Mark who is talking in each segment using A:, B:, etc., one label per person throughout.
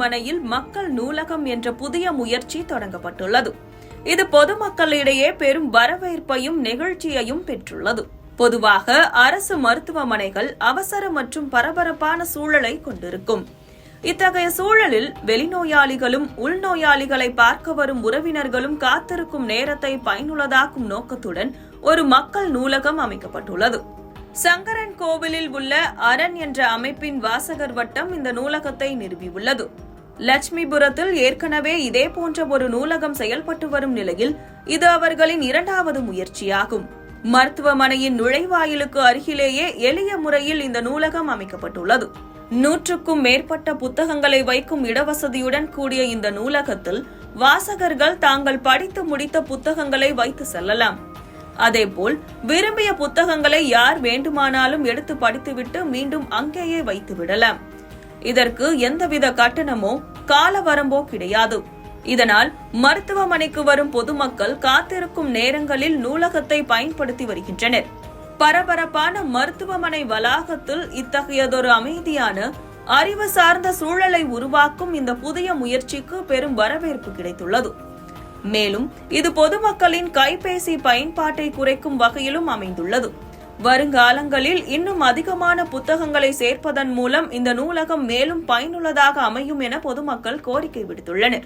A: மருத்துவமனையில் மக்கள் நூலகம் என்ற புதிய முயற்சி தொடங்கப்பட்டுள்ளது. இது பொதுமக்களிடையே பெரும் வரவேற்பையும் நெகிழ்ச்சியையும் பெற்றுள்ளது. பொதுவாக அரசு மருத்துவமனைகள் அவசர மற்றும் பரபரப்பான சூழலை கொண்டிருக்கும். இத்தகைய சூழலில் வெளிநோயாளிகளும் உள்நோயாளிகளை பார்க்க வரும் உறவினர்களும் காத்திருக்கும் நேரத்தை பயனுள்ளதாக்கும் நோக்கத்துடன் ஒரு மக்கள் நூலகம் அமைக்கப்பட்டுள்ளது. சங்கரன் கோவிலில் உள்ள அரண் என்ற அமைப்பின் வாசகர் வட்டம் இந்த நூலகத்தை நிறுவியுள்ளது. லட்சுமிபுரத்தில் ஏற்கனவே இதே போன்ற ஒரு நூலகம் செயல்பட்டு வரும் நிலையில் இது அவர்களின் இரண்டாவது முயற்சியாகும். மருத்துவமனையின் நுழைவாயிலுக்கு அருகிலேயே எளிய முறையில் இந்த நூலகம் அமைக்கப்பட்டுள்ளது. 100க்கும் மேற்பட்ட புத்தகங்களை வைக்கும் இடவசதியுடன் கூடிய இந்த நூலகத்தில் வாசகர்கள் தாங்கள் படித்து முடித்த புத்தகங்களை வைத்து செல்லலாம். அதேபோல் விரும்பிய புத்தகங்களை யார் வேண்டுமானாலும் எடுத்து படித்துவிட்டு மீண்டும் அங்கேயே வைத்து விடலாம். இதற்கு எந்தவித கட்டணமோ கால வரம்போ கிடையாது. இதனால் மருத்துவமனைக்கு வரும் பொதுமக்கள் காத்திருக்கும் நேரங்களில் நூலகத்தை பயன்படுத்தி வருகின்றனர். பரபரப்பான மருத்துவமனை வளாகத்தில் இத்தகையதொரு அமைதியான அறிவு சார்ந்த சூழலை உருவாக்கும் இந்த புதிய முயற்சிக்கு பெரும் வரவேற்பு கிடைத்துள்ளது. மேலும் இது பொதுமக்களின் கைபேசி பயன்பாட்டை குறைக்கும் வகையிலும் அமைந்துள்ளது. வருங்காலங்களில் இன்னும் அதிகமான புத்தகங்களை சேர்ப்பதன் மூலம் இந்த நூலகம் மேலும் பயனுள்ளதாக அமையும் என பொதுமக்கள் கோரிக்கை விடுத்துள்ளனர்.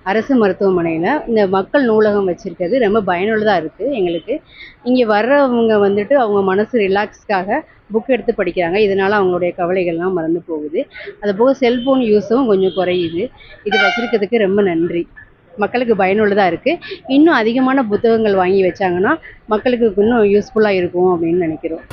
B: அரசு மருத்துவமனையில் இந்த மக்கள் நூலகம் வச்சுருக்கிறது ரொம்ப பயனுள்ளதாக இருக்குது. எங்களுக்கு இங்கே வர்றவங்க வந்துட்டு அவங்க மனசு ரிலாக்ஸ்க்காக புக் எடுத்து படிக்கிறாங்க. இதனால் அவங்களுடைய கவலைகள்லாம் மறந்து போகுது. அதுபோக செல்ஃபோன் யூஸும் கொஞ்சம் குறையுது. இது வச்சுருக்கிறதுக்கு ரொம்ப நன்றி. மக்களுக்கு பயனுள்ளதாக இருக்குது. இன்னும் அதிகமான புத்தகங்கள் வாங்கி வச்சாங்கன்னா மக்களுக்கு இன்னும் யூஸ்ஃபுல்லாக இருக்கும் அப்படின்னு நினைக்கிறோம்.